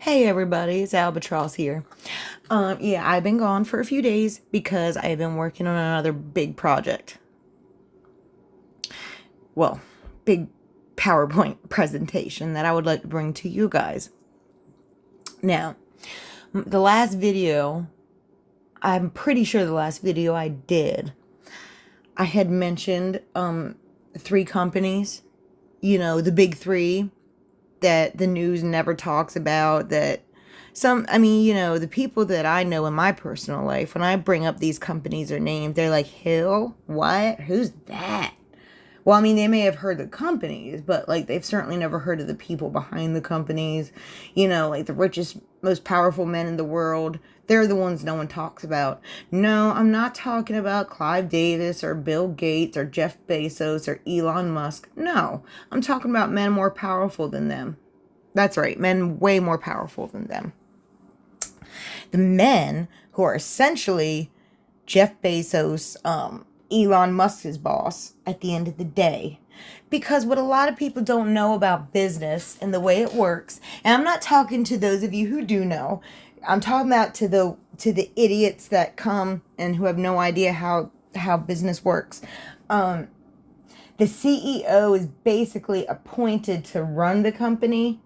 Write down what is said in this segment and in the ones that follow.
Hey everybody, it's Albatross here. Yeah, I've been gone for a few days because I've been working on another big project. Well, big PowerPoint presentation that I would like to bring to you guys. Now, the last video, I'm pretty sure the last video I did, I had mentioned three companies, the big three that the news never talks about, that the people that I know in my personal life, when I bring up these companies or names, they're like, Hill? What? Who's that? Well, they may have heard the companies, but like they've certainly never heard of the people behind the companies. Like the richest, most powerful men in the world. They're the ones no one talks about. No, I'm not talking about Clive Davis or Bill Gates or Jeff Bezos or Elon Musk. No, I'm talking about men more powerful than them. That's right, men way more powerful than them. The men who are essentially Jeff Bezos, Elon Musk's boss at the end of the day. Because what a lot of people don't know about business and the way it works, and I'm not talking to those of you who do know, I'm talking about to the idiots that come and who have no idea how business works. The CEO is basically appointed to run the company,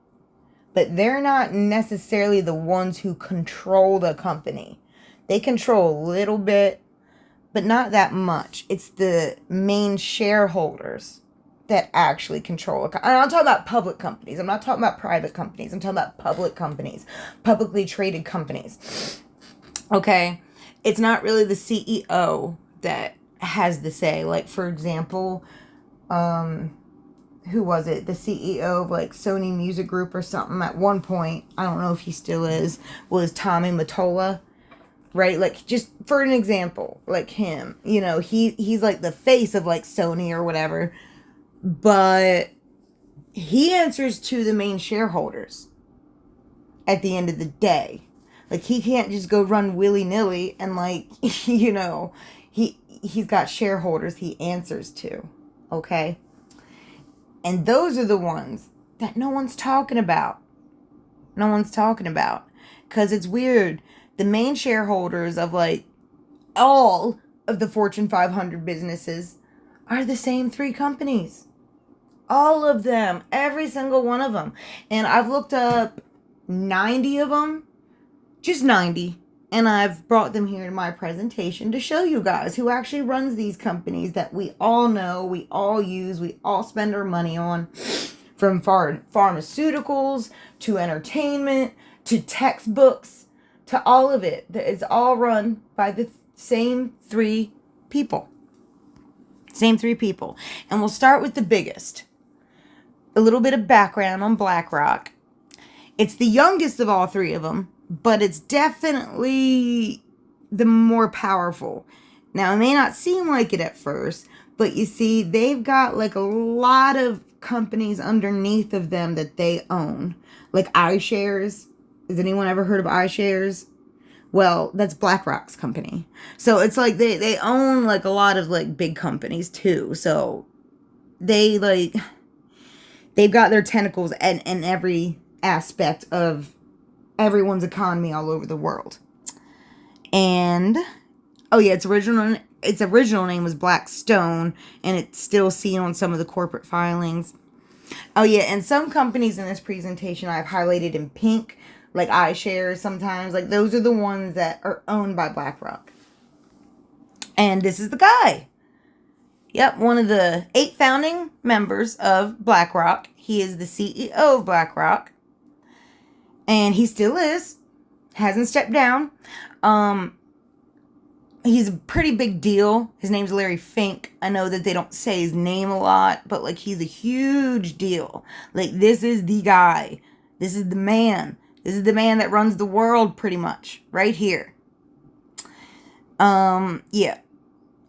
but they're not necessarily the ones who control the company. They control a little bit, but not that much. It's the main shareholders that actually control it. I'm talking about public companies. I'm not talking about private companies. I'm talking about public companies, publicly traded companies. Okay? It's not really the CEO that has the say. Like, for example, who was it? The CEO of like Sony Music Group or something at one point, I don't know if he still is, was Tommy Mottola. Right? Like, just for an example, like him, he's like the face of like Sony or whatever, but he answers to the main shareholders at the end of the day. Like, he can't just go run willy-nilly and like, he's got shareholders he answers to. Okay? And those are the ones that no one's talking about. No one's talking about. Because it's weird. The main shareholders of like all of the Fortune 500 businesses are the same three companies. All of them. Every single one of them. And I've looked up 90 of them. Just 90. And I've brought them here to my presentation to show you guys who actually runs these companies that we all know, we all use, we all spend our money on. From pharmaceuticals to entertainment to textbooks to all of it. It's all run by the same three people. Same three people. And we'll start with the biggest. A little bit of background on BlackRock. It's the youngest of all three of them, but it's definitely the more powerful. Now, it may not seem like it at first, but you see, they've got like a lot of companies underneath of them that they own. Like iShares. Has anyone ever heard of iShares? Well, that's BlackRock's company. So it's like they own like a lot of like big companies too. So they've got their tentacles in every aspect of everyone's economy all over the world. And oh yeah, its original name was Blackstone, and it's still seen on some of the corporate filings. Oh yeah, and some companies in this presentation I've highlighted in pink, like iShares sometimes. Like, those are the ones that are owned by BlackRock. And this is the guy. Yep, one of the 8 founding members of BlackRock. He is the CEO of BlackRock. And he still is. Hasn't stepped down. He's a pretty big deal. His name's Larry Fink. I know that they don't say his name a lot, but like, he's a huge deal. Like, this is the guy. This is the man. This is the man that runs the world pretty much. Right here. Yeah.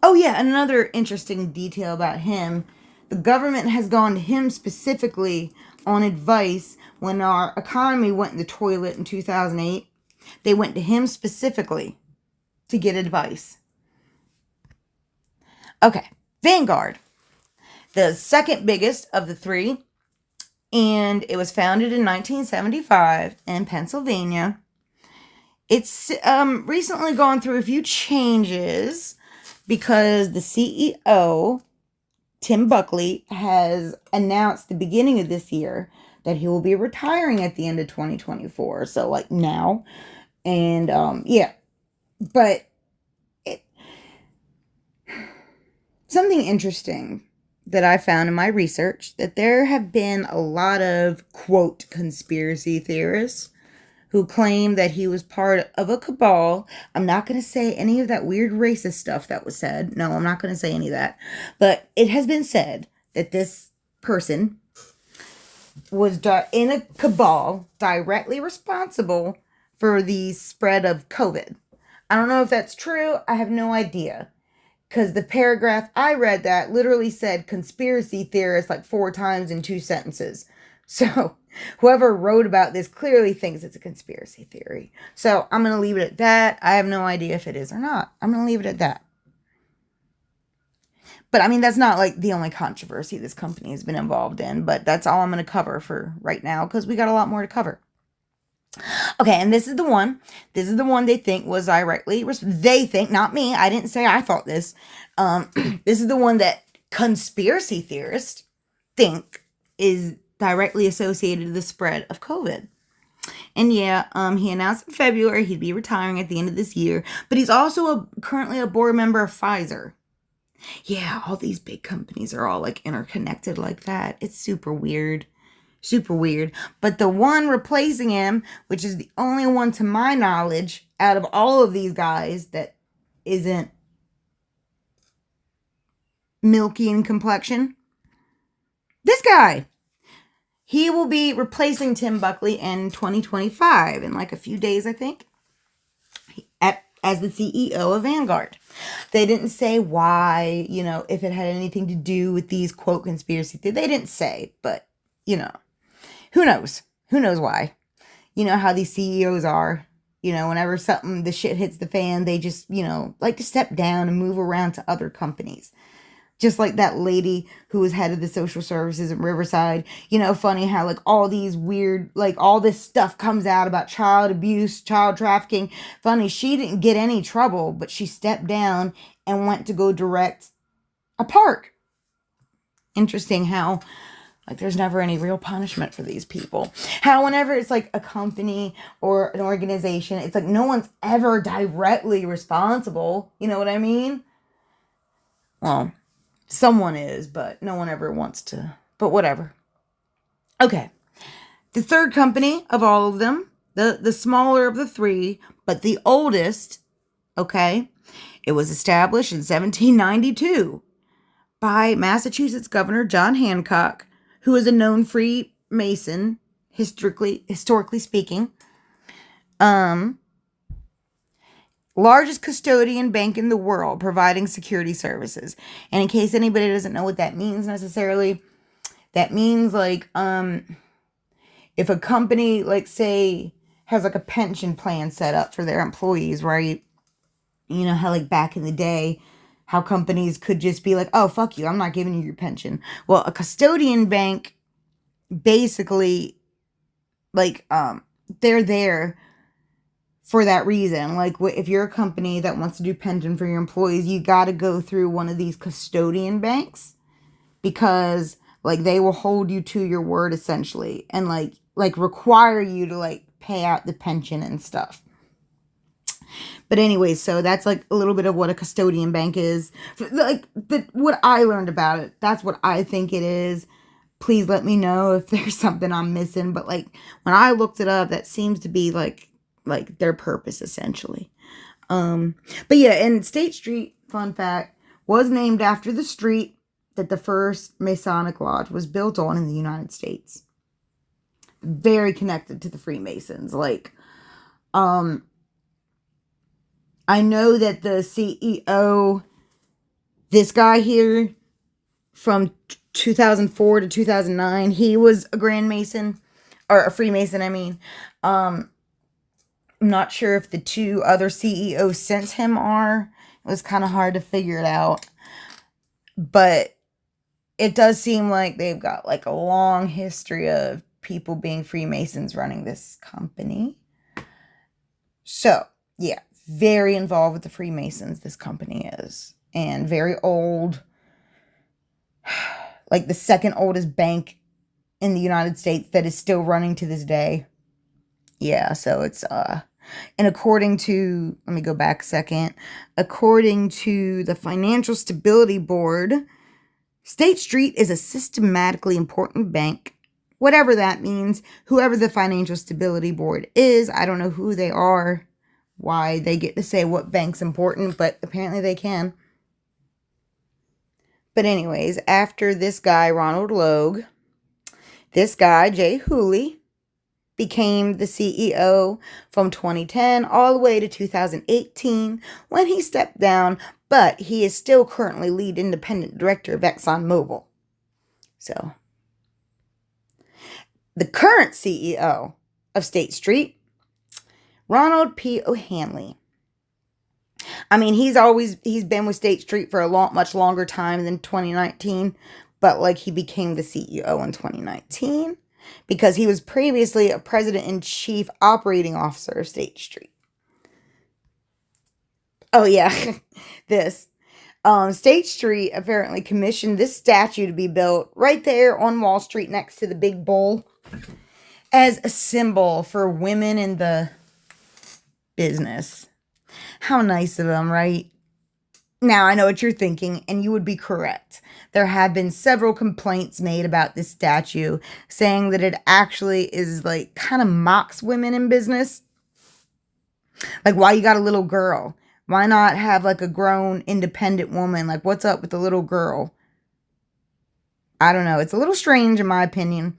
Oh yeah, another interesting detail about him. The government has gone to him specifically on advice when our economy went in the toilet in 2008. They went to him specifically to get advice. Okay, Vanguard, the second biggest of the three. And it was founded in 1975 in Pennsylvania. It's recently gone through a few changes because the CEO, Tim Buckley, has announced the beginning of this year that he will be retiring at the end of 2024. So, like now. And yeah, but it, something interesting that I found in my research that there have been a lot of quote conspiracy theorists who claim that he was part of a cabal. I'm not going to say any of that weird racist stuff that was said. No, I'm not going to say any of that. But it has been said that this person was in a cabal directly responsible for the spread of COVID. I don't know if that's true. I have no idea. Because the paragraph I read that literally said conspiracy theorist like 4 times in 2 sentences. So whoever wrote about this clearly thinks it's a conspiracy theory. So I'm going to leave it at that. I have no idea if it is or not. I'm going to leave it at that. But I mean, that's not like the only controversy this company has been involved in. But that's all I'm going to cover for right now because we got a lot more to cover. Okay, and this is the one. This is the one they think was directly. They think, not me. I didn't say I thought this. This is the one that conspiracy theorists think is directly associated to the spread of COVID. And yeah, he announced in February he'd be retiring at the end of this year. But he's also currently a board member of Pfizer. Yeah, all these big companies are all like interconnected like that. It's super weird. Super weird. But the one replacing him, which is the only one to my knowledge out of all of these guys that isn't milky in complexion, this guy. He will be replacing Tim Buckley in 2025 in like a few days, I think, as the CEO of Vanguard. They didn't say why, if it had anything to do with these quote conspiracy theories. They didn't say, but, who knows? Who knows why? You know how these CEOs are. Whenever the shit hits the fan, they just, like to step down and move around to other companies. Just like that lady who was head of the social services in Riverside. Funny how like all these weird, like all this stuff comes out about child abuse, child trafficking. Funny, she didn't get any trouble, but she stepped down and went to go direct a park. Interesting how like there's never any real punishment for these people. How whenever it's like a company or an organization, it's like no one's ever directly responsible. You know what I mean? Well, someone is, but no one ever wants to. But whatever. Okay. The third company of all of them, the smaller of the 3, but the oldest, okay, it was established in 1792 by Massachusetts Governor John Hancock, who is a known Freemason, historically speaking. Largest custodian bank in the world, providing security services. And in case anybody doesn't know what that means necessarily, that means like if a company, like say, has like a pension plan set up for their employees, right? You know how like back in the day, how companies could just be like, oh, fuck you, I'm not giving you your pension. Well, a custodian bank basically, like, they're there for that reason. Like, if you're a company that wants to do pension for your employees, you got to go through one of these custodian banks because, like, they will hold you to your word, essentially, and, like require you to, like, pay out the pension and stuff. But anyway, so that's like a little bit of what a custodian bank is. Like what I learned about it, that's what I think it is. Please let me know if there's something I'm missing. But like when I looked it up, that seems to be like their purpose essentially. But yeah, and State Street, fun fact, was named after the street that the first Masonic lodge was built on in the United States. Very connected to the Freemasons. Like, I know that the CEO, this guy here, from 2004 to 2009, he was a Grand Mason, or a Freemason, I mean. I'm not sure if the 2 other CEOs since him are. It was kind of hard to figure it out. But it does seem like they've got like a long history of people being Freemasons running this company. So, yeah, very involved with the Freemasons, this company is. And very old. Like the second oldest bank in the United States that is still running to this day. Yeah, so it's and according to, let me go back a second. According to the Financial Stability Board, State Street is a systematically important bank. Whatever that means, whoever the Financial Stability Board is, I don't know who they are, why they get to say what bank's important, but apparently they can. But anyways, after this guy, Ronald Logue, this guy, Jay Hooley, became the CEO from 2010 all the way to 2018 when he stepped down, but he is still currently lead independent director of ExxonMobil. So, the current CEO of State Street, Ronald P. O'Hanley. I mean, he's been with State Street for a much longer time than 2019, but like he became the CEO in 2019 because he was previously a president and chief operating officer of State Street. Oh yeah, this. State Street apparently commissioned this statue to be built right there on Wall Street next to the big bull as a symbol for women in the business. How nice of them, right? Now, I know what you're thinking, and you would be correct. There have been several complaints made about this statue, saying that it actually is like kind of mocks women in business. Like, why you got a little girl? Why not have like a grown, independent woman? Like, what's up with the little girl? I don't know. It's a little strange in my opinion.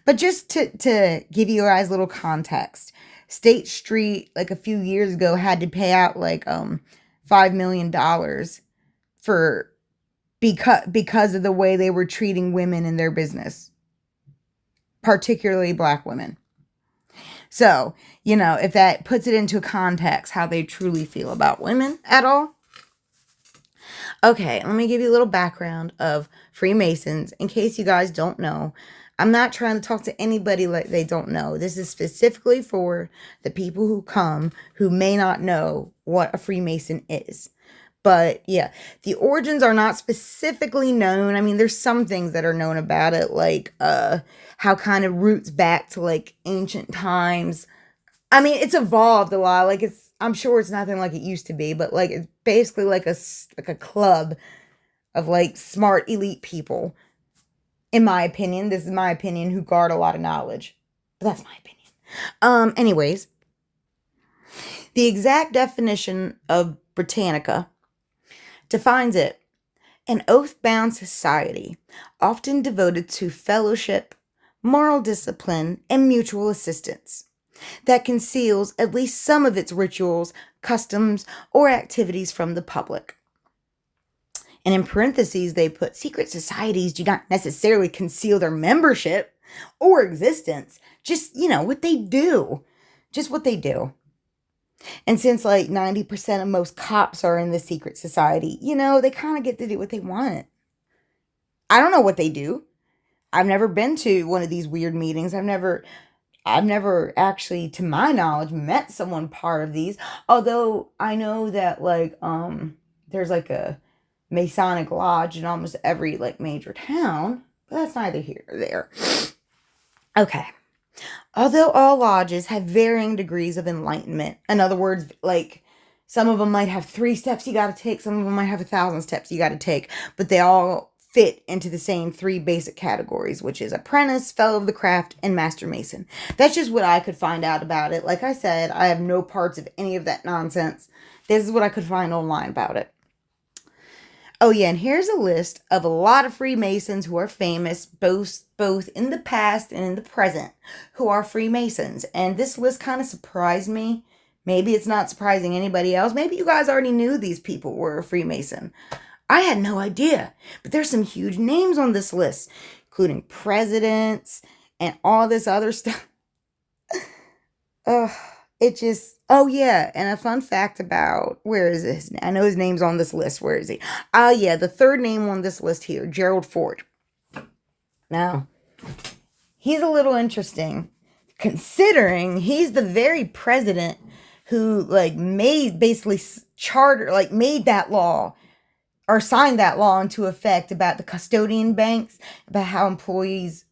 But just to give you guys a little context, State Street, like a few years ago, had to pay out like $5 million for because of the way they were treating women in their business, particularly black women. So, you know, if that puts it into context, how they truly feel about women at all. Okay, let me give you a little background of Freemasons in case you guys don't know. I'm not trying to talk to anybody like they don't know. This is specifically for the people who come who may not know what a Freemason is. But yeah, the origins are not specifically known. I mean, there's some things that are known about it, like how kind of roots back to like ancient times. I mean, it's evolved a lot. Like I'm sure it's nothing like it used to be, but like it's basically like a club of like smart elite people. In my opinion, this is my opinion, who guard a lot of knowledge. But that's my opinion. Anyways, the exact definition of Britannica defines it: an oath-bound society, often devoted to fellowship, moral discipline, and mutual assistance, that conceals at least some of its rituals, customs, or activities from the public. And in parentheses, they put, secret societies do not necessarily conceal their membership or existence. Just, you know, what they do. Just what they do. And since like 90% of most cops are in the secret society, you know, they kind of get to do what they want. I don't know what they do. I've never been to one of these weird meetings. I've never actually, to my knowledge, met someone part of these. Although I know that like there's like a Masonic lodge in almost every like major town, but that's neither here nor there. Okay. Although all lodges have varying degrees of enlightenment, in other words, like some of them might have 3 steps you got to take, some of them might have 1,000 steps you got to take, but they all fit into the same 3 basic categories, which is apprentice, fellow of the craft, and master mason. That's just what I could find out about it. Like I said, I have no parts of any of that nonsense. This is what I could find online about it. Oh yeah, and here's a list of a lot of Freemasons who are famous, both in the past and in the present, who are Freemasons. And this list kind of surprised me. Maybe it's not surprising anybody else. Maybe you guys already knew these people were a Freemason. I had no idea. But there's some huge names on this list, including presidents and all this other stuff. Oh yeah, and a fun fact about, where is this? I know his name's on this list. Where is he? Oh yeah, the third name on this list here, Gerald Ford. Now, he's a little interesting, considering he's the very president who, like, made basically charter, like, made that law or signed that law into effect about the custodian banks, about how employers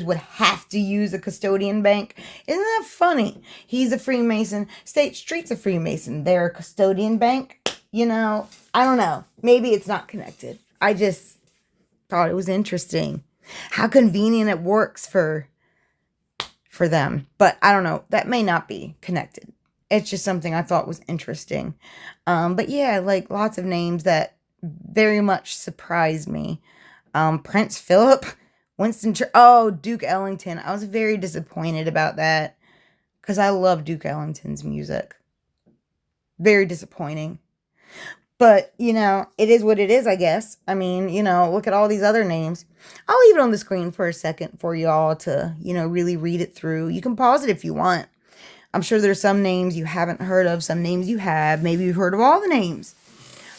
would have to use a custodian bank. Isn't that funny? He's a Freemason. State Street's a Freemason. They're a custodian bank. You know, I don't know. Maybe it's not connected. I just thought it was interesting how convenient it works for them. But I don't know. That may not be connected. It's just something I thought was interesting. But yeah, like lots of names that very much surprised me. Prince Philip, Duke Ellington. I was very disappointed about that because I love Duke Ellington's music. Very disappointing. But, you know, it is what it is, I guess. I mean, you know, look at all these other names. I'll leave it on the screen for a second for y'all to, you know, really read it through. You can pause it if you want. I'm sure there's some names you haven't heard of, some names you have. Maybe you've heard of all the names.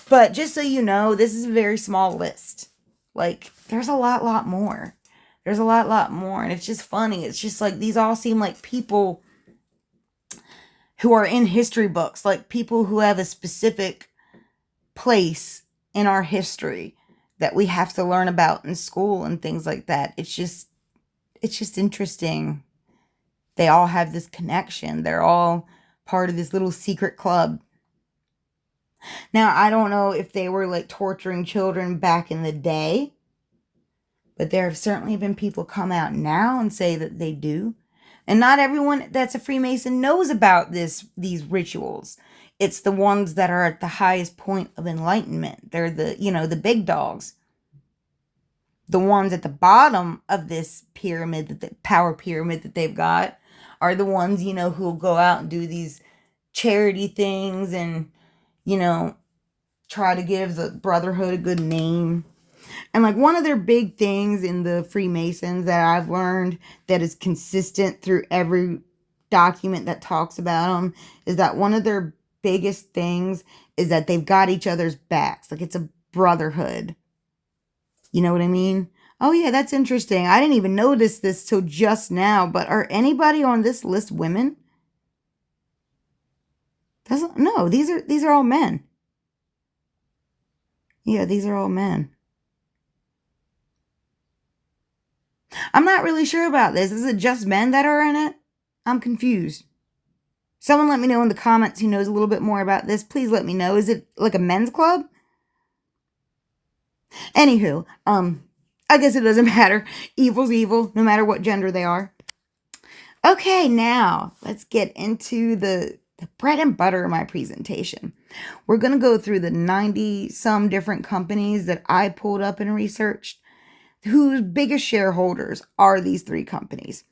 But just so you know, this is a very small list. Like, there's a lot more. There's a lot more. And it's just funny. It's just like, these all seem like people who are in history books. Like, people who have a specific place in our history that we have to learn about in school and things like that. It's just interesting. They all have this connection. They're all part of this little secret club. Now, I don't know if they were like torturing children back in the day, but there have certainly been people come out now and say that they do. And not everyone that's a Freemason knows about these rituals. It's the ones that are at the highest point of enlightenment. They're the, you know, the big dogs. The ones at the bottom of this pyramid, the power pyramid that they've got, are the ones, you know, who will go out and do these charity things and, you know, try to give the Brotherhood a good name. And like one of their big things in the Freemasons that I've learned that is consistent through every document that talks about them is that one of their biggest things is that they've got each other's backs. Like, it's a brotherhood. You know what I mean? Oh yeah, that's interesting. I didn't even notice this till just now, but are anybody on this list women? No, these are all men. Yeah, these are all men. I'm not really sure about this. Is it just men that are in it? I'm confused. Someone let me know in the comments who knows a little bit more about this. Please let me know. Is it like a men's club? Anywho, I guess it doesn't matter. Evil's evil, no matter what gender they are. Okay, now let's get into the bread and butter of my presentation. We're going to go through the 90-some different companies that I pulled up and researched, whose biggest shareholders are these three companies.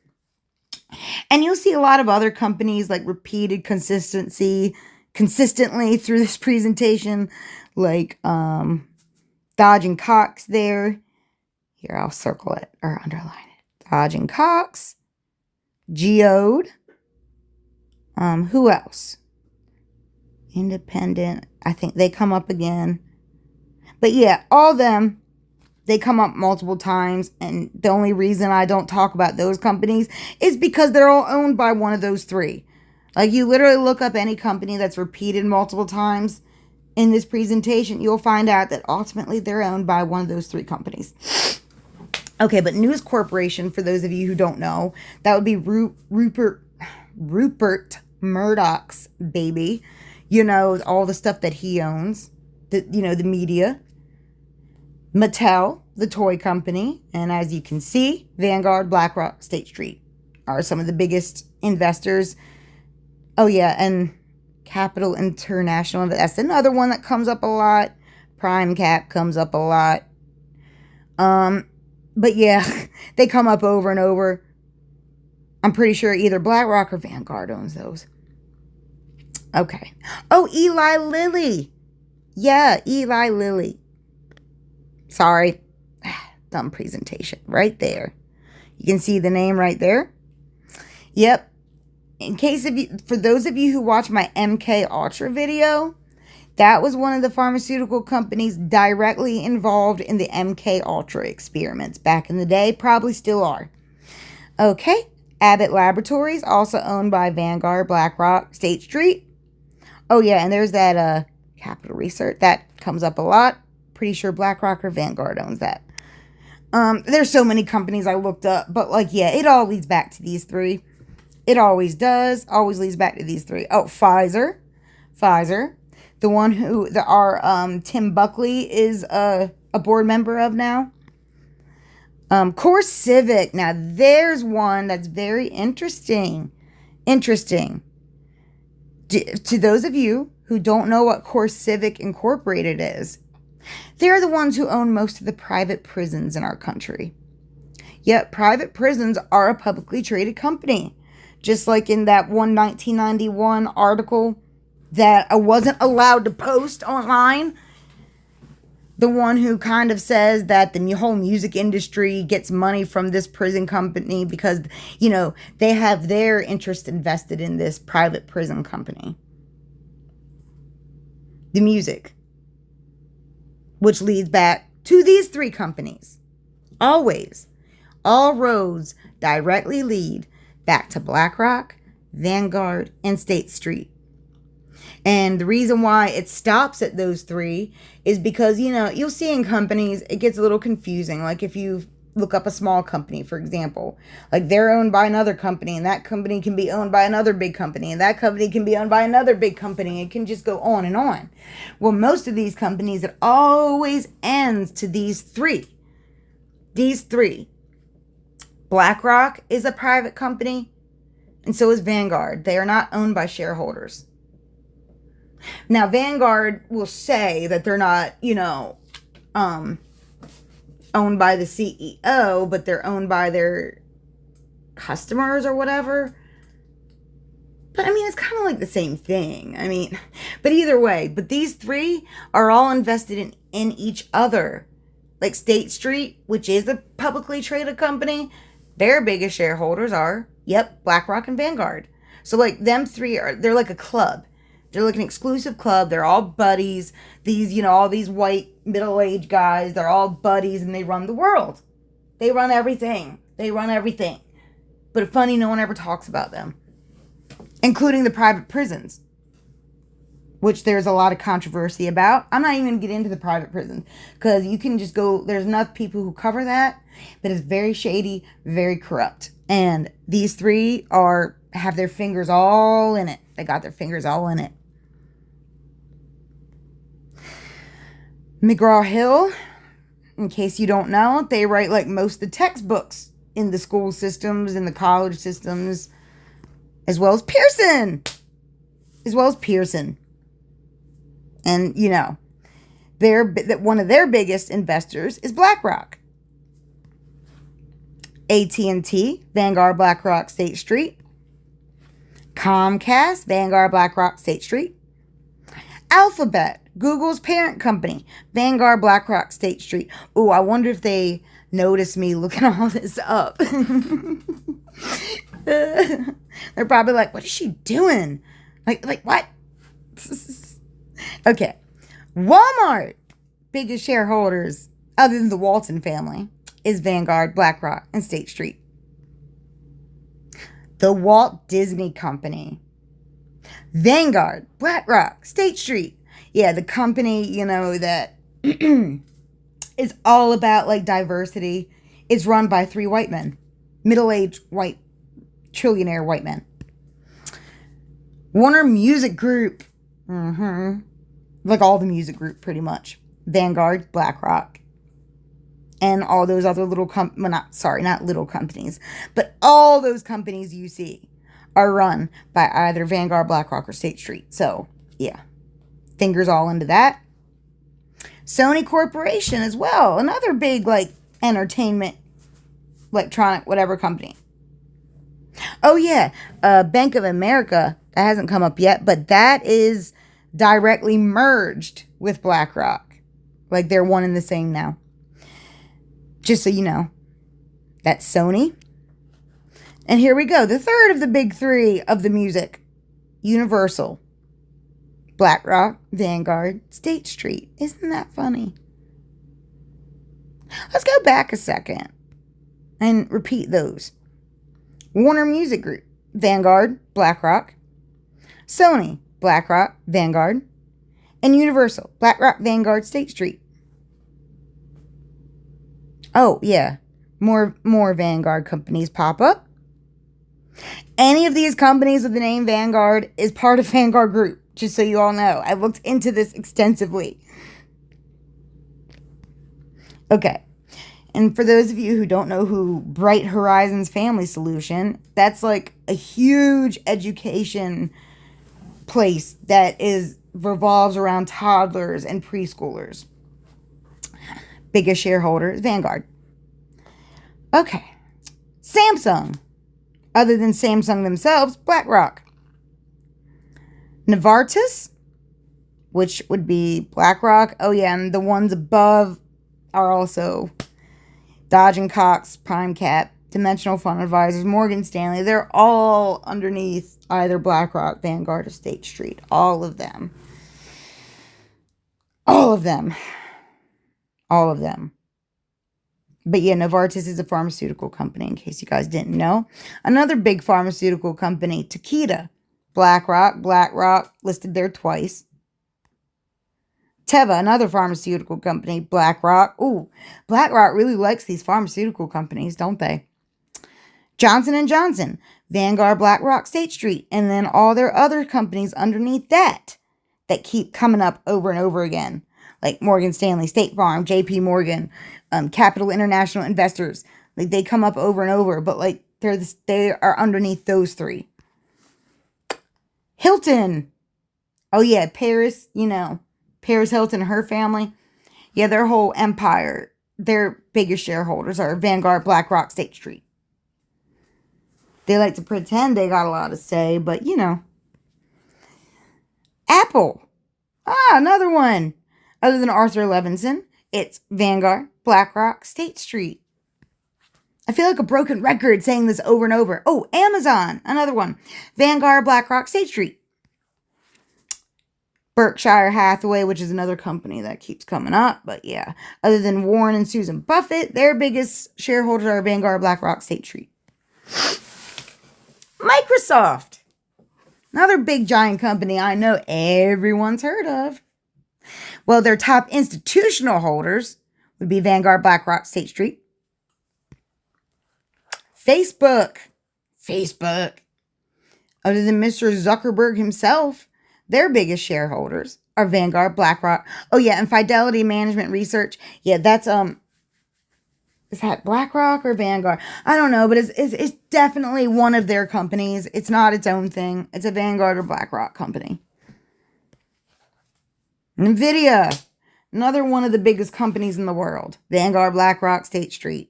And you'll see a lot of other companies like repeated consistently through this presentation, like Dodge and Cox there. Here, I'll circle it or underline it. Dodge and Cox, Geode. Who else? Independent. I think they come up again. But yeah, all of them, they come up multiple times. And the only reason I don't talk about those companies is because they're all owned by one of those three. Like, you literally look up any company that's repeated multiple times in this presentation, you'll find out that ultimately they're owned by one of those three companies. Okay, but News Corporation, for those of you who don't know, that would be Rupert Murdoch's baby. You know, all the stuff that he owns, the media. Mattel, the toy company, and as you can see, Vanguard, BlackRock, State Street are some of the biggest investors. Oh yeah, and Capital International, that's another one that comes up a lot. Prime Cap comes up a lot. But yeah, they come up over and over. I'm pretty sure either BlackRock or Vanguard owns those. Okay. Oh, Eli Lilly. Yeah, Eli Lilly. Sorry. Dumb presentation. Right there. You can see the name right there. Yep. For those of you who watch my MK Ultra video, That was one of the pharmaceutical companies directly involved in the MK Ultra experiments back in the day, probably still are. Okay, Abbott Laboratories, also owned by Vanguard, BlackRock, State Street. Oh yeah, and there's that Capital Research. That comes up a lot. Pretty sure BlackRock or Vanguard owns that. There's so many companies I looked up, but like, yeah, it all leads back to these three. It always does. Always leads back to these three. Oh, Pfizer. The one who our Tim Buckley is a board member of now. Core Civic. Now, there's one that's very interesting. To those of you who don't know what Core Civic Incorporated is, they're the ones who own most of the private prisons in our country. Yet, private prisons are a publicly traded company. Just like in that one 1991 article that I wasn't allowed to post online. The one who kind of says that the whole music industry gets money from this prison company because, you know, they have their interest invested in this private prison company. The music. Which leads back to these three companies. Always. All roads directly lead back to BlackRock, Vanguard, and State Street. And the reason why it stops at those three is because, you know, you'll see in companies, it gets a little confusing. Like if you look up a small company, for example, like they're owned by another company, and that company can be owned by another big company, and that company can be owned by another big company. It can just go on and on. Well, most of these companies, it always ends to these three. These three. BlackRock is a private company, and so is Vanguard. They are not owned by shareholders. Now, Vanguard will say that they're not, you know, owned by the CEO, but they're owned by their customers or whatever. But, I mean, it's kind of like the same thing. I mean, but either way, but these three are all invested in each other. Like State Street, which is a publicly traded company, their biggest shareholders are, BlackRock and Vanguard. So, like, them three they're like a club. They're like an exclusive club. They're all buddies. These, you know, all these white middle-aged guys, they're all buddies and they run the world. They run everything. But it's funny, no one ever talks about them. Including the private prisons, which there's a lot of controversy about. I'm not even going to get into the private prisons because you can just go, there's enough people who cover that, but it's very shady, very corrupt. And these three have their fingers all in it. They got their fingers all in it. McGraw-Hill, in case you don't know, they write like most of the textbooks in the school systems, in the college systems, as well as Pearson. And, you know, one of their biggest investors is BlackRock. AT&T, Vanguard, BlackRock, State Street. Comcast, Vanguard, BlackRock, State Street. Alphabet, Google's parent company, Vanguard, BlackRock, State Street. Ooh, I wonder if they notice me looking all this up. They're probably like, what is she doing? Like what? Okay. Walmart, biggest shareholders, other than the Walton family, is Vanguard, BlackRock, and State Street. The Walt Disney Company. Vanguard, BlackRock, State Street. Yeah, the company, you know, that is all about, like, diversity. It's run by three white men. Middle-aged white, trillionaire white men. Warner Music Group. Like all the music group, pretty much. Vanguard, BlackRock. And all those other little not little companies, but all those companies you see are run by either Vanguard, BlackRock, or State Street. So, yeah. Fingers all into that. Sony Corporation as well. Another big, like, entertainment, electronic, whatever company. Oh, yeah. Bank of America. That hasn't come up yet, but that is directly merged with BlackRock. Like, they're one and the same now. Just so you know. That's Sony. And here we go. The third of the big three of the music. Universal. BlackRock, Vanguard, State Street. Isn't that funny? Let's go back a second and repeat those. Warner Music Group, Vanguard, BlackRock. Sony, BlackRock, Vanguard. And Universal, BlackRock, Vanguard, State Street. Oh, yeah. More Vanguard companies pop up. Any of these companies with the name Vanguard is part of Vanguard Group, just so you all know. I looked into this extensively. Okay. And for those of you who don't know who Bright Horizons Family Solution, that's like a huge education place that revolves around toddlers and preschoolers. Biggest shareholder is Vanguard. Okay. Samsung. Other than Samsung themselves, BlackRock. Novartis, which would be BlackRock. Oh, yeah, and the ones above are also Dodge & Cox, PrimeCap, Dimensional Fund Advisors, Morgan Stanley. They're all underneath either BlackRock, Vanguard, or State Street. All of them. All of them. All of them. But yeah, Novartis is a pharmaceutical company, in case you guys didn't know. Another big pharmaceutical company, Takeda. BlackRock, listed there twice. Teva, another pharmaceutical company, BlackRock. Ooh, BlackRock really likes these pharmaceutical companies, don't they? Johnson & Johnson, Vanguard, BlackRock, State Street, and then all their other companies underneath that keep coming up over and over again. Like Morgan Stanley, State Farm, JP Morgan, Capital International Investors. Like they come up over and over, but like they are underneath those three. Hilton. Oh yeah, Paris, Paris Hilton and her family. Yeah, their whole empire, their biggest shareholders are Vanguard, BlackRock, State Street. They like to pretend they got a lot to say, but Apple. Another one. Other than Arthur Levinson, it's Vanguard, BlackRock, State Street. I feel like a broken record saying this over and over. Oh, Amazon, another one. Vanguard, BlackRock, State Street. Berkshire Hathaway, which is another company that keeps coming up. But yeah, other than Warren and Susan Buffett, their biggest shareholders are Vanguard, BlackRock, State Street. Microsoft. Another big giant company I know everyone's heard of. Well, their top institutional holders would be Vanguard, BlackRock, State Street. Facebook. Other than Mr. Zuckerberg himself, their biggest shareholders are Vanguard, BlackRock. Oh, yeah, and Fidelity Management Research. Yeah, that's, is that BlackRock or Vanguard? I don't know, but it's definitely one of their companies. It's not its own thing. It's a Vanguard or BlackRock company. NVIDIA, another one of the biggest companies in the world. Vanguard, BlackRock, State Street.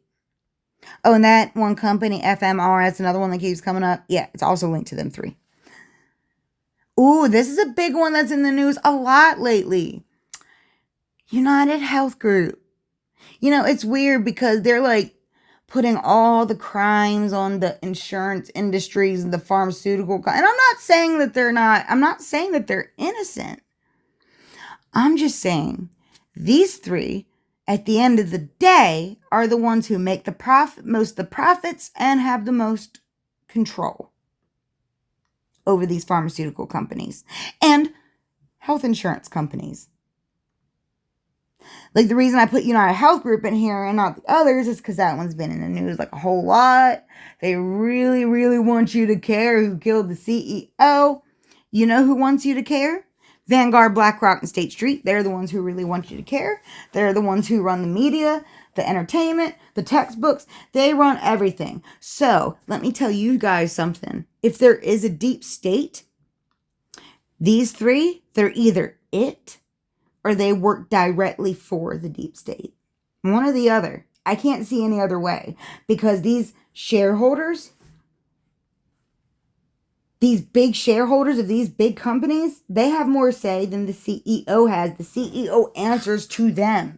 Oh, and that one company, FMR, that's another one that keeps coming up. Yeah, it's also linked to them three. Ooh, this is a big one that's in the news a lot lately. United Health Group. It's weird because they're like putting all the crimes on the insurance industries and the pharmaceutical. And I'm not saying that they're innocent. I'm just saying these three, at the end of the day, are the ones who make most of the profits and have the most control over these pharmaceutical companies and health insurance companies. Like the reason I put United Health Group in here and not the others is because that one's been in the news like a whole lot. They really, really want you to care who killed the CEO. You know who wants you to care? Vanguard, BlackRock, and State Street. They're the ones who really want you to care. They're the ones who run the media, the entertainment, the textbooks. They run everything. So let me tell you guys something. If there is a deep state, these three, they're either it or they work directly for the deep state. One or the other. I can't see any other way because these shareholders, these big shareholders of these big companies, they have more say than the CEO has. The CEO answers to them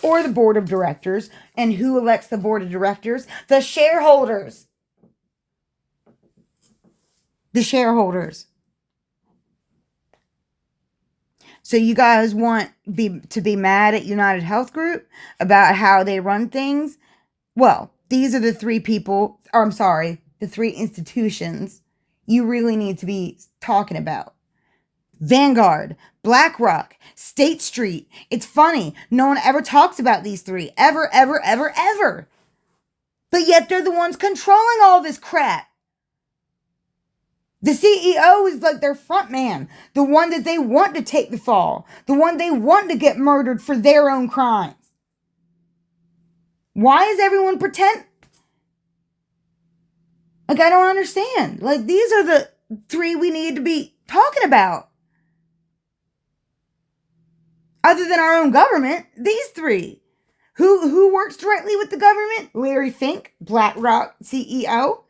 or the board of directors. And who elects the board of directors? The shareholders. The shareholders. So you guys want to be mad at United Health Group about how they run things? Well, these are the three people, or I'm sorry, the three institutions you really need to be talking about. Vanguard, BlackRock, State Street. It's funny. No one ever talks about these three. Ever, ever, ever, ever. But yet they're the ones controlling all this crap. The CEO is like their front man. The one that they want to take the fall. The one they want to get murdered for their own crimes. Why is everyone pretend? Like, I don't understand. Like, these are the three we need to be talking about. Other than our own government, these three. Who works directly with the government? Larry Fink, BlackRock CEO,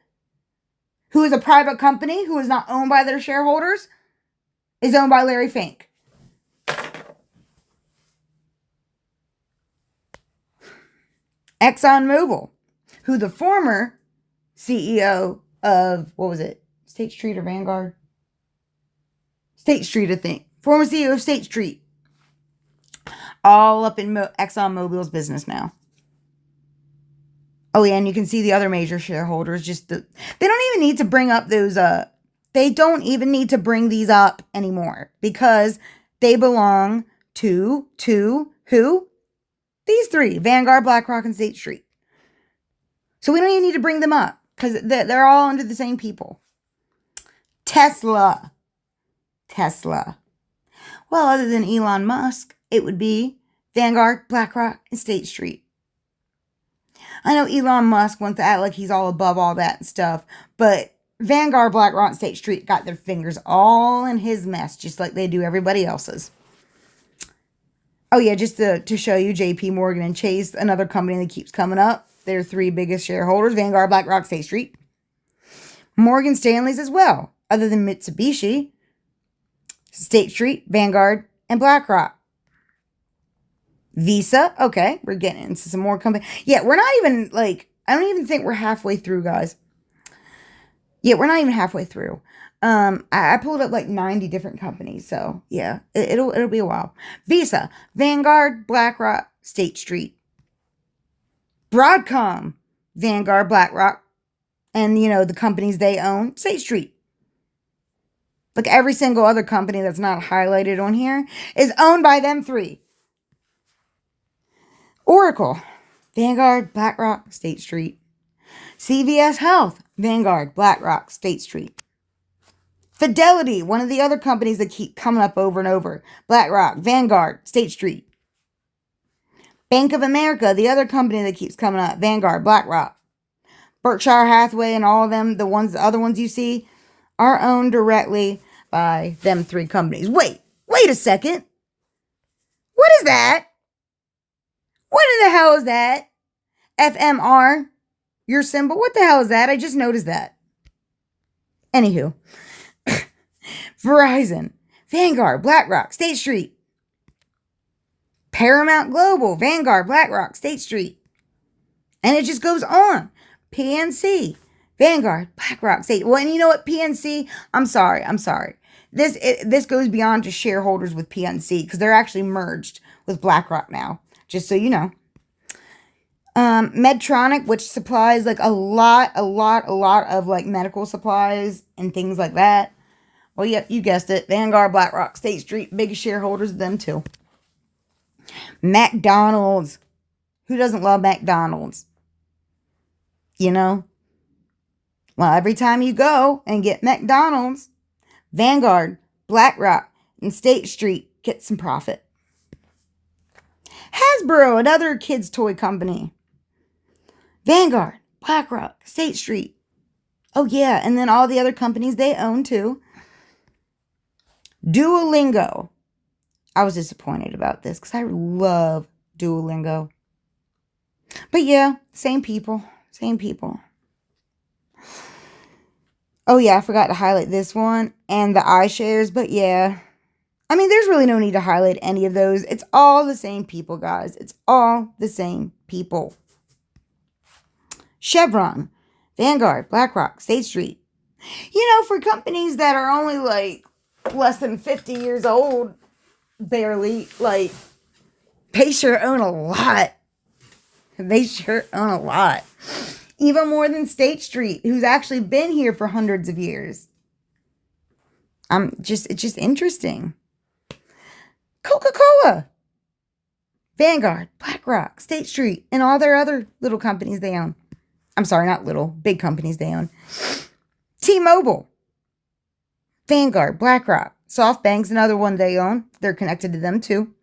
who is a private company who is not owned by their shareholders, is owned by Larry Fink. ExxonMobil, who the former CEO of, what was it? State Street or Vanguard? State Street, I think. Former CEO of State Street. All up in ExxonMobil's business now. Oh, yeah, and you can see the other major shareholders. They don't even need to bring up those, they don't even need to bring these up anymore because they belong to who? These three, Vanguard, BlackRock, and State Street. So we don't even need to bring them up because they're all under the same people. Tesla. Well, other than Elon Musk, it would be Vanguard, BlackRock, and State Street. I know Elon Musk wants to act like he's all above all that and stuff, but Vanguard, BlackRock, and State Street got their fingers all in his mess, just like they do everybody else's. Oh yeah, just to show you, JP Morgan and Chase, another company that keeps coming up. Their three biggest shareholders, Vanguard, BlackRock, State Street. Morgan Stanley's as well, other than Mitsubishi, State Street, Vanguard, and BlackRock. Visa, okay, we're getting into some more companies. Yeah, we're not even, like, I don't even think we're halfway through, guys. Yeah, we're not even halfway through. I pulled up like 90 different companies, so yeah, it'll be a while. Visa, Vanguard, BlackRock, State Street. Broadcom, Vanguard, BlackRock, and the companies they own, State Street. Like every single other company that's not highlighted on here is owned by them three. Oracle, Vanguard, BlackRock, State Street. CVS Health, Vanguard, BlackRock, State Street. Fidelity, one of the other companies that keep coming up over and over. BlackRock, Vanguard, State Street. Bank of America, the other company that keeps coming up. Vanguard, BlackRock. Berkshire Hathaway and all of them, the other ones you see, are owned directly by them three companies. Wait a second. What is that? What in the hell is that? FMR, your symbol. What the hell is that? I just noticed that. Anywho. Verizon, Vanguard, BlackRock, State Street. Paramount Global, Vanguard, BlackRock, State Street. And it just goes on. PNC, Vanguard, BlackRock, State. Well, and you know what, PNC? I'm sorry. This goes beyond just shareholders with PNC because they're actually merged with BlackRock now. Just so you know. Medtronic, which supplies like a lot of like medical supplies and things like that. Well, yep, you guessed it. Vanguard, BlackRock, State Street, biggest shareholders of them too. McDonald's. Who doesn't love McDonald's? Well, every time you go and get McDonald's, Vanguard, BlackRock, and State Street get some profit. Hasbro, another kids' toy company. Vanguard, BlackRock, State Street. Oh, yeah, and then all the other companies they own, too. Duolingo. I was disappointed about this because I love Duolingo. But, yeah, same people. Oh, yeah, I forgot to highlight this one and the iShares, but, yeah. I mean, there's really no need to highlight any of those. It's all the same people, guys. It's all the same people. Chevron, Vanguard, BlackRock, State Street. For companies that are only like less than 50 years old, barely. Like, they sure own a lot. They sure own a lot. Even more than State Street, who's actually been here for hundreds of years. It's just interesting. Coca-Cola, Vanguard, BlackRock, State Street, and all their other little companies they own. I'm sorry, not little, big companies they own. T-Mobile, Vanguard, BlackRock, SoftBank's another one they own. They're connected to them too.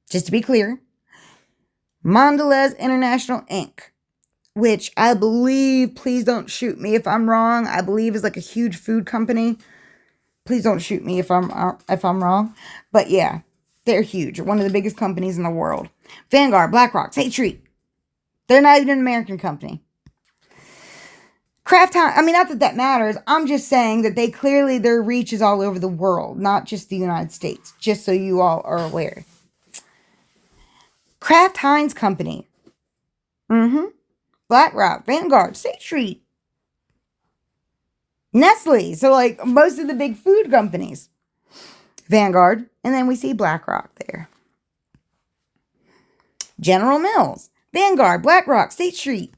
Just to be clear. Mondelez International Inc., which I believe, please don't shoot me if I'm wrong, I believe is like a huge food company. Please don't shoot me if I'm wrong. But yeah, they're huge. One of the biggest companies in the world. Vanguard, BlackRock, State Street. They're not even an American company. Kraft Heinz, I mean, not that that matters. I'm just saying that they clearly, their reach is all over the world, not just the United States, just so you all are aware. Kraft Heinz Company. BlackRock, Vanguard, State Street. Nestle. So, like, most of the big food companies. Vanguard. And then we see BlackRock there. General Mills. Vanguard, BlackRock, State Street.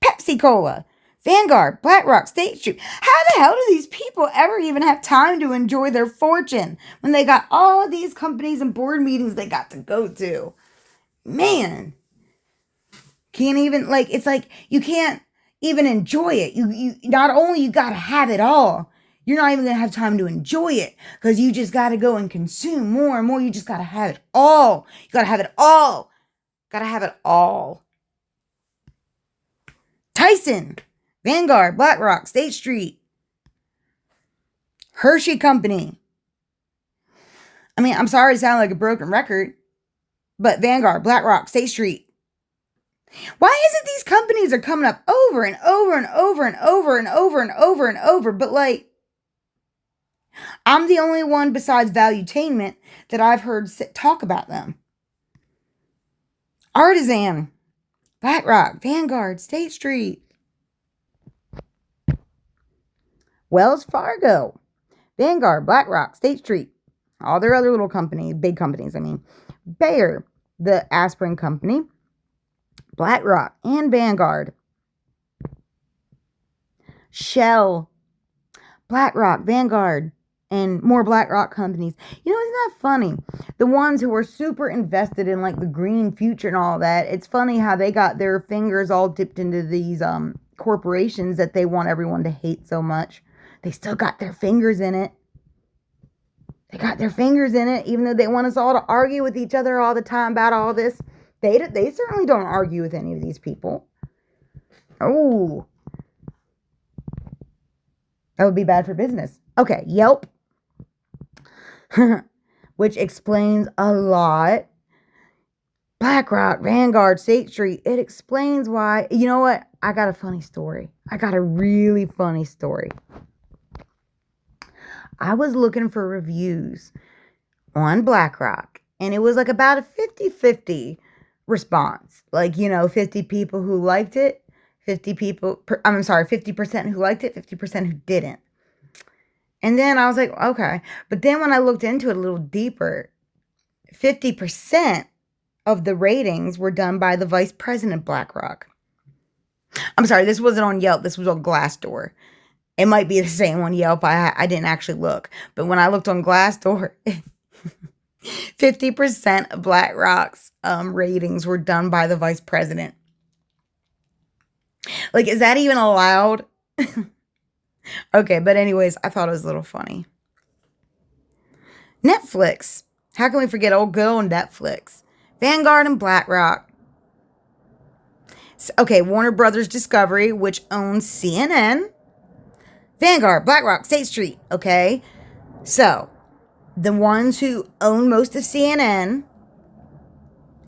Pepsi Cola. Vanguard, BlackRock, State Street. How the hell do these people ever even have time to enjoy their fortune when they got all these companies and board meetings they got to go to? Man. Can't even, like, it's like you can't even enjoy it. You not only you got to have it all, you're not even going to have time to enjoy it because you just got to go and consume more and more. You just got to have it all. You got to have it all. Got to have it all. Tyson, Vanguard, BlackRock, State Street. Hershey Company. I mean, I'm sorry to sound like a broken record, but Vanguard, BlackRock, State Street. Why is it these companies are coming up over and over and over and over and over and over and over? But like, I'm the only one besides Valuetainment that I've heard talk about them. Artisan, BlackRock, Vanguard, State Street. Wells Fargo, Vanguard, BlackRock, State Street. All their other little companies, big companies, I mean. Bayer, the aspirin company. BlackRock and Vanguard. Shell, BlackRock, Vanguard, and more BlackRock companies. You know, isn't that funny? The ones who are super invested in like the green future and all that, it's funny how they got their fingers all dipped into these corporations that they want everyone to hate so much. They still got their fingers in it. They got their fingers in it, even though they want us all to argue with each other all the time about all this. They certainly don't argue with any of these people. Oh. That would be bad for business. Okay, Yelp. Which explains a lot. BlackRock, Vanguard, State Street. It explains why. You know what? I got a funny story. I got a really funny story. I was looking for reviews on BlackRock. And it was like about a 50-50 response. Like, you know, 50 people who liked it, 50% who liked it, 50% who didn't. And then I was like, okay. But then when I looked into it a little deeper, 50% of the ratings were done by the vice president of BlackRock. I'm sorry, this wasn't on Yelp. This was on Glassdoor. It might be the same on Yelp. I didn't actually look. But when I looked on Glassdoor, 50% of BlackRock's ratings were done by the vice president. Like, is that even allowed? Okay, but anyways, I thought it was a little funny. Netflix. How can we forget good old Netflix? Vanguard and BlackRock. Okay, Warner Brothers Discovery, which owns CNN. Vanguard, BlackRock, State Street. Okay, so the ones who own most of CNN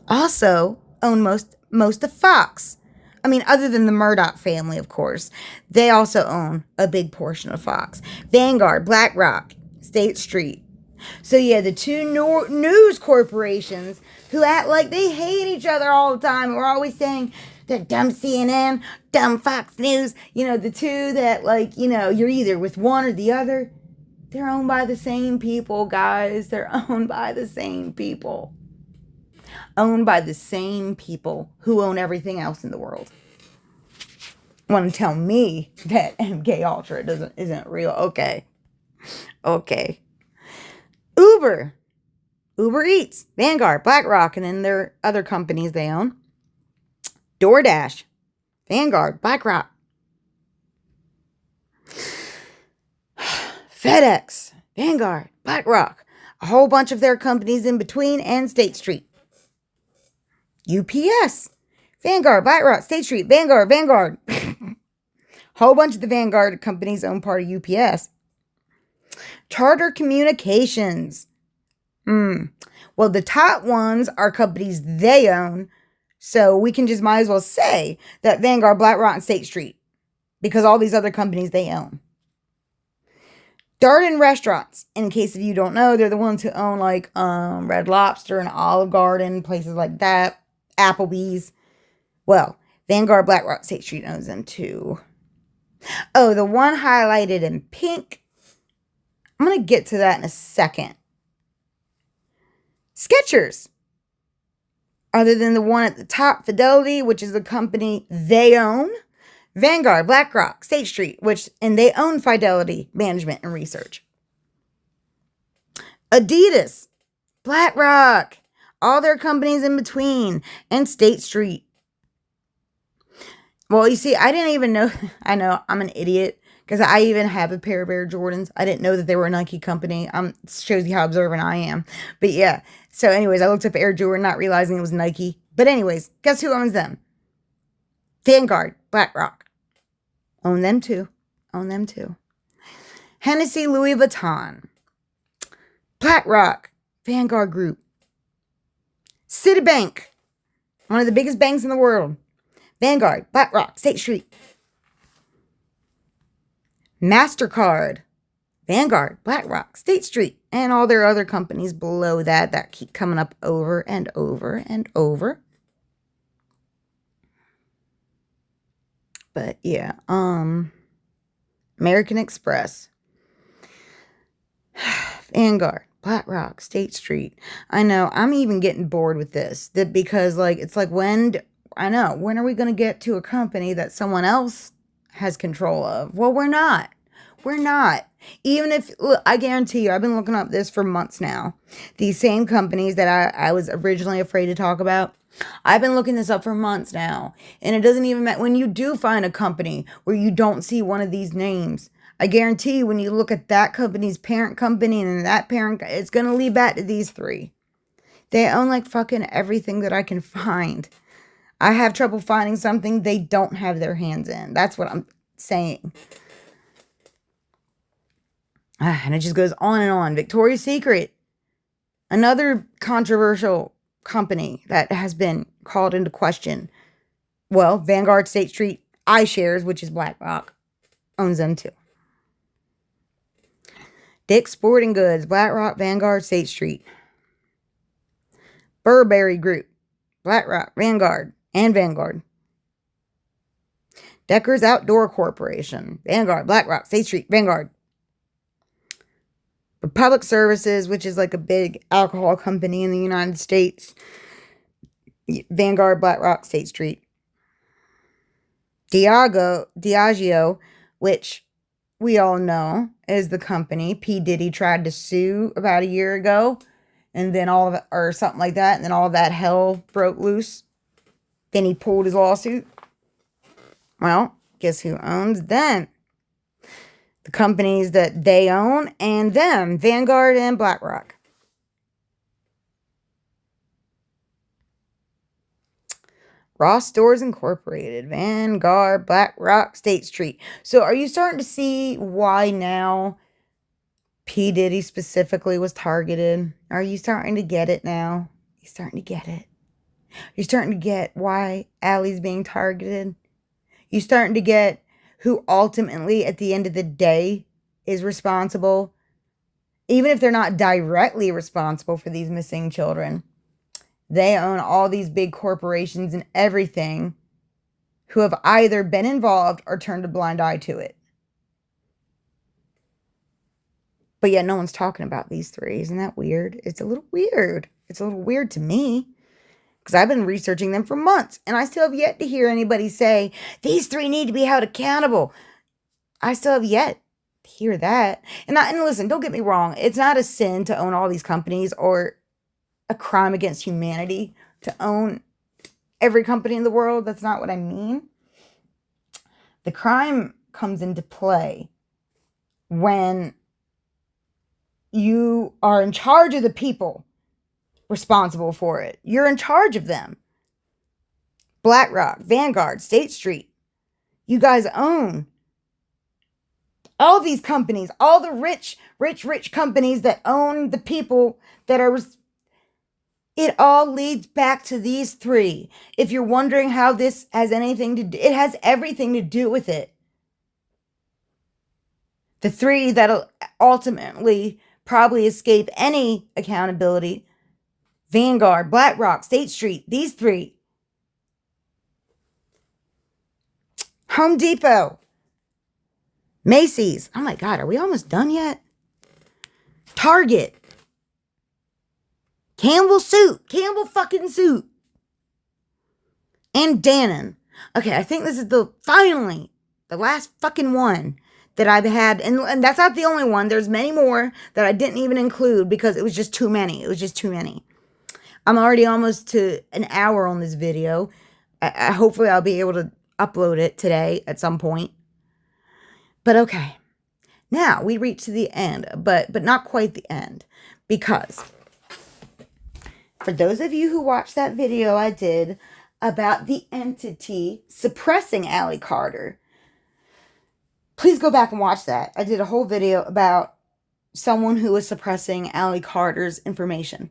also own most of Fox. I mean, other than the Murdoch family, of course. They also own a big portion of Fox. Vanguard, BlackRock, State Street. So yeah, the two news corporations who act like they hate each other all the time. We're always saying they're dumb CNN, dumb Fox News. You know, the two that, like, you know, you're either with one or the other. They're owned by the same people, guys. They're owned by the same people. Owned by the same people who own everything else in the world. Want to tell me that MK Ultra isn't real? Okay. Uber Eats, Vanguard, BlackRock, and then there are other companies they own. DoorDash, Vanguard, BlackRock. FedEx, Vanguard, BlackRock. A whole bunch of their companies in between, and State Street. UPS, Vanguard, BlackRock, State Street, Vanguard. Whole bunch of the Vanguard companies own part of UPS. Charter Communications. Well, the top ones are companies they own, so we can just might as well say that Vanguard, BlackRock, and State Street, because all these other companies they own. Darden Restaurants, in case if you don't know, they're the ones who own like Red Lobster and Olive Garden, places like that, Applebee's. Well, Vanguard, BlackRock, State Street owns them too. Oh, the one highlighted in pink, I'm going to get to that in a second. Skechers. Other than the one at the top, Fidelity, which is the company they own. Vanguard, BlackRock, State Street, and they own Fidelity Management and Research. Adidas, BlackRock, all their companies in between, and State Street. Well, you see, I didn't even know. I know, I'm an idiot, because I even have a pair of Air Jordans. I didn't know that they were a Nike company. Shows you how observant I am. But yeah, so anyways, I looked up Air Jordan, not realizing it was Nike. But anyways, guess who owns them? Vanguard, BlackRock. Own them too. Hennessy, Louis Vuitton. BlackRock, Vanguard Group. Citibank, one of the biggest banks in the world. Vanguard, BlackRock, State Street. MasterCard, Vanguard, BlackRock, State Street, and all their other companies below that keep coming up over and over and over. But yeah, American Express, Vanguard, BlackRock, State Street. I know, I'm even getting bored with this. Because it's like when are we going to get to a company that someone else has control of? Well, we're not. Even if, look, I guarantee you, I've been looking up this for months now. These same companies that I was originally afraid to talk about, I've been looking this up for months now. And it doesn't even matter. When you do find a company where you don't see one of these names, I guarantee you when you look at that company's parent company and that parent, it's going to lead back to these three. They own like fucking everything that I can find. I have trouble finding something they don't have their hands in. That's what I'm saying. And it just goes on and on. Victoria's Secret, another controversial company that has been called into question. Well, Vanguard, State Street, iShares, which is BlackRock, owns them too. Dick's Sporting Goods, BlackRock, Vanguard, State Street. Burberry Group, BlackRock, Vanguard, and Vanguard. Decker's Outdoor Corporation, Vanguard, BlackRock, State Street, Vanguard. Republic Services, which is like a big alcohol company in the United States. Vanguard, BlackRock, State Street. Diageo, which we all know is the company P. Diddy tried to sue about a year ago. And then all of it, or something like that. And then all of that hell broke loose. Then he pulled his lawsuit. Well, guess who owns them? The companies that they own and them, Vanguard and BlackRock. Ross Stores Incorporated, Vanguard, BlackRock, State Street. So are you starting to see why now P. Diddy specifically was targeted? Are you starting to get it now? You're starting to get it. You're starting to get why Allie's being targeted. You're starting to get who ultimately, at the end of the day, is responsible, even if they're not directly responsible for these missing children. They own all these big corporations and everything who have either been involved or turned a blind eye to it. But yeah, no one's talking about these three. Isn't that weird? It's a little weird. It's a little weird to me because I've been researching them for months and I still have yet to hear anybody say these three need to be held accountable. I still have yet to hear that. And listen, don't get me wrong. It's not a sin to own all these companies or a crime against humanity to own every company in the world. That's not what I mean. The crime comes into play when you are in charge of the people responsible for it. You're in charge of them. BlackRock, Vanguard, State Street. You guys own all these companies, all the rich companies that own the people that are... It all leads back to these three. If you're wondering how this has anything to do, it has everything to do with it. The three that'll ultimately probably escape any accountability: Vanguard, BlackRock, State Street, these three. Home Depot, Macy's. Oh my God, are we almost done yet? Target. Campbell fucking Soup. And Dannon. Okay, I think this is finally the last fucking one that I've had. And that's not the only one. There's many more that I didn't even include because it was just too many. It was just too many. I'm already almost to an hour on this video. Hopefully I'll be able to upload it today at some point. But okay. Now we reach to the end, but not quite the end, because for those of you who watched that video I did about the entity suppressing Allie Carter, please go back and watch that. I did a whole video about someone who was suppressing Allie Carter's information.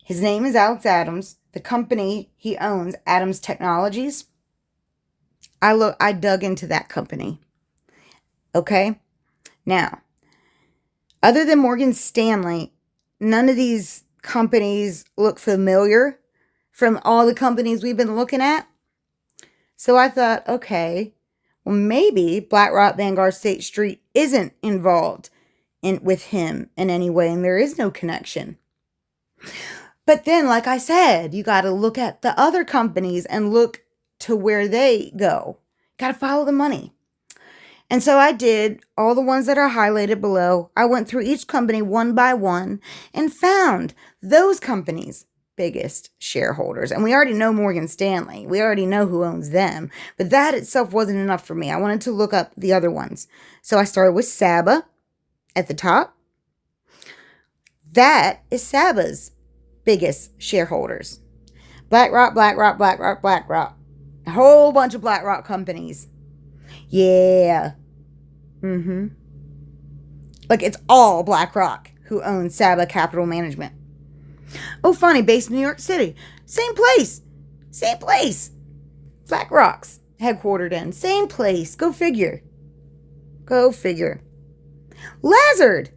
His name is Alex Adams. The company he owns, Adams Technologies. I dug into that company. Okay? Now, other than Morgan Stanley, none of these companies look familiar from all the companies we've been looking at. So I thought, okay, well, maybe BlackRock, Vanguard, State Street isn't involved with him in any way, and there is no connection. But then, like I said, you got to look at the other companies and look to where they go. Got to follow the money. And so I did all the ones that are highlighted below. I went through each company one by one and found those companies' biggest shareholders. And we already know Morgan Stanley. We already know who owns them. But that itself wasn't enough for me. I wanted to look up the other ones. So I started with Saba at the top. That is Saba's biggest shareholders. BlackRock. A whole bunch of BlackRock companies. Yeah. Like it's all BlackRock who owns Saba Capital Management. Oh, funny, based in New York City. Same place. BlackRock's headquartered in. Same place. Go figure. Lazard.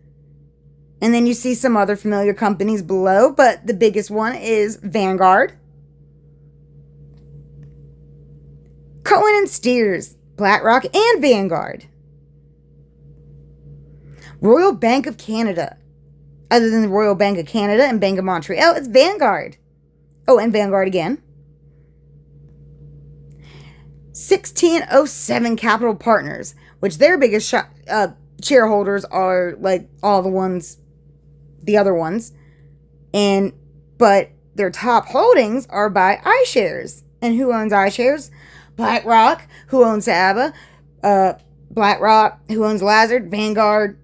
And then you see some other familiar companies below, but the biggest one is Vanguard. Cohen and Steers, BlackRock and Vanguard. Royal Bank of Canada. Other than the Royal Bank of Canada and Bank of Montreal, it's Vanguard. Oh, and Vanguard again. 1607 Capital Partners, which their biggest shareholders are like all the other ones. But their top holdings are by iShares. And who owns iShares? BlackRock, who owns Saba. BlackRock, who owns Lazard. Vanguard,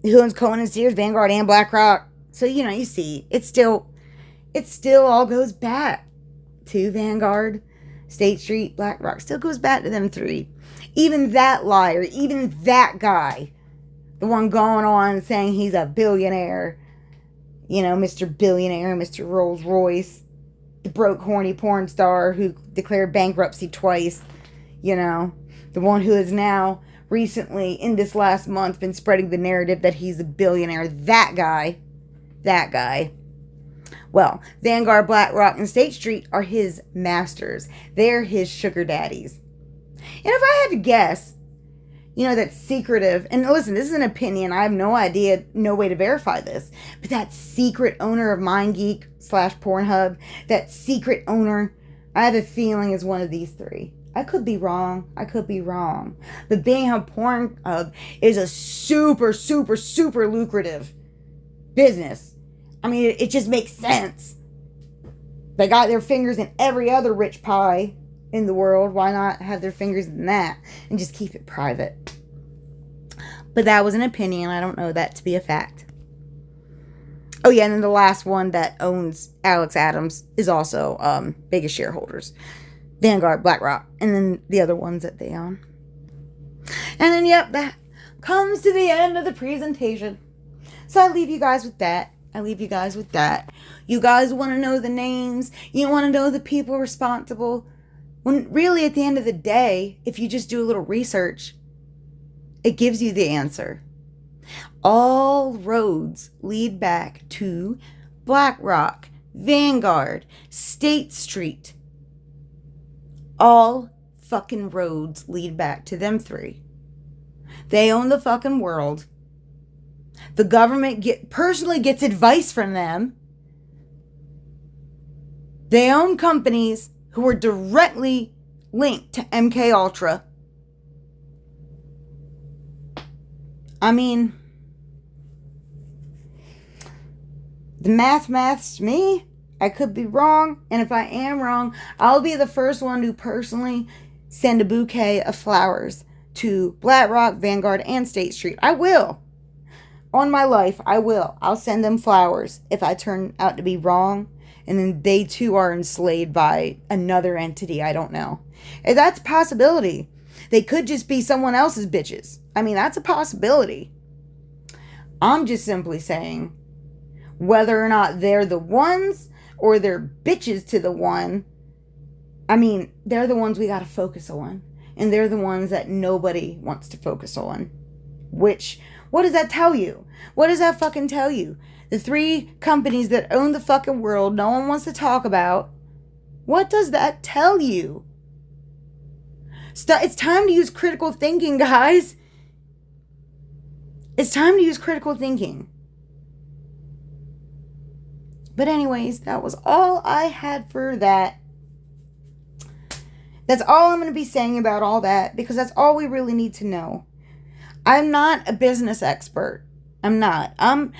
who owns Cohen and Steers. Vanguard and BlackRock. So, you see, it still all goes back to Vanguard, State Street, BlackRock. Still goes back to them three. Even that liar, even that guy, the one going on saying he's a billionaire, Mr. Billionaire, Mr. Rolls Royce, the broke, horny porn star who declared bankruptcy twice, the one who has now recently, in this last month, been spreading the narrative that he's a billionaire. That guy. Well, Vanguard, BlackRock, and State Street are his masters. They're his sugar daddies. And if I had to guess, That's secretive. And listen, this is an opinion. I have no idea, no way to verify this. But that secret owner of MindGeek/Pornhub, that secret owner, I have a feeling is one of these three. I could be wrong. But being how Pornhub is a super, super, super lucrative business. I mean, it just makes sense. They got their fingers in every other rich pie in the world. Why not have their fingers in that and just keep it private? But that was an opinion. I don't know that to be a fact. Oh yeah, and then the last one that owns Alex Adams is also biggest shareholders. Vanguard, BlackRock, and then the other ones that they own. And then yep, that comes to the end of the presentation. So I leave you guys with that. You guys want to know the names. You want to know the people responsible. When really at the end of the day, if you just do a little research, it gives you the answer. All roads lead back to BlackRock, Vanguard, State Street. All fucking roads lead back to them three. They own the fucking world. The government personally gets advice from them. They own companies who are directly linked to MK Ultra. I mean, the math's me. I could be wrong, and if I am wrong, I'll be the first one to personally send a bouquet of flowers to BlackRock, Vanguard, and State Street. I will. On my life, I will. I'll send them flowers if I turn out to be wrong, and then they too are enslaved by another entity I don't know. And that's a possibility. They could just be someone else's bitches. I mean, that's a possibility. I'm just simply saying, whether or not they're the ones or they're bitches to the one, I mean, they're the ones we got to focus on. And they're the ones that nobody wants to focus on. Which, what does that tell you? What does that fucking tell you? The three companies that own the fucking world no one wants to talk about. What does that tell you? It's time to use critical thinking, guys. It's time to use critical thinking. But anyways, that was all I had for that. That's all I'm going to be saying about all that, because that's all we really need to know. I'm not a business expert. I'm not. I'm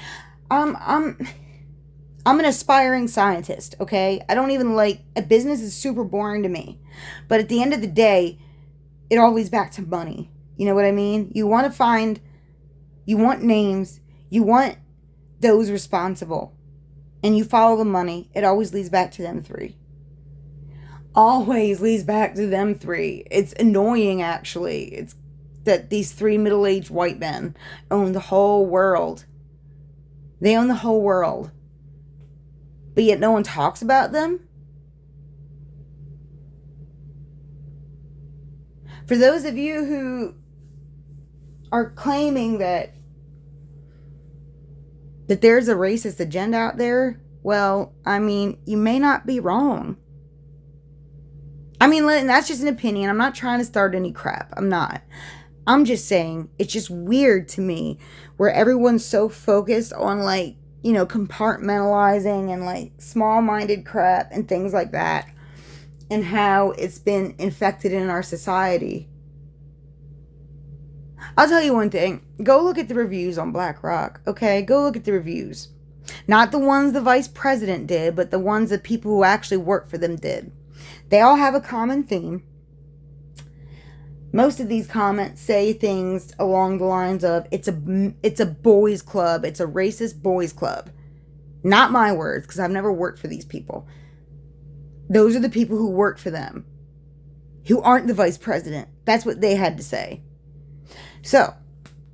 an aspiring scientist, okay? I don't even a business is super boring to me. But at the end of the day, it all leads back to money. You know what I mean? You want names, you want those responsible. And you follow the money, it always leads back to them three. Always leads back to them three. It's annoying, actually. It's that these three middle-aged white men own the whole world. They own the whole world. But yet no one talks about them. For those of you who are claiming that there's a racist agenda out there, well, I mean, you may not be wrong. I mean, that's just an opinion. I'm not trying to start any crap. I'm not. I'm just saying, it's just weird to me where everyone's so focused on compartmentalizing and small-minded crap and things like that, and how it's been infected in our society. I'll tell you one thing. Go look at the reviews on BlackRock, okay? Go look at the reviews. Not the ones the vice president did, but the ones that people who actually work for them did. They all have a common theme. Most of these comments say things along the lines of, it's a boys club. It's a racist boys club. Not my words, because I've never worked for these people. Those are the people who work for them, who aren't the vice president. That's what they had to say. So,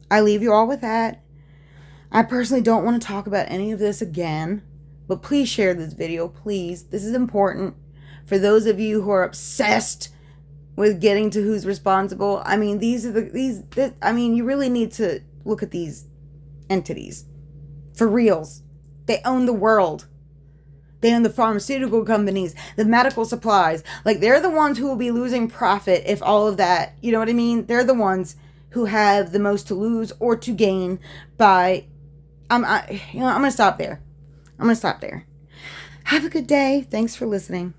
I leave you all with that. I personally don't want to talk about any of this again, but please share this video, please. This is important for those of you who are obsessed with getting to who's responsible. I mean, you really need to look at these entities. For reals. They own the world. They own the pharmaceutical companies, the medical supplies. They're the ones who will be losing profit if all of that, you know what I mean? They're the ones who have the most to lose or to gain by I'm going to stop there. I'm going to stop there. Have a good day. Thanks for listening.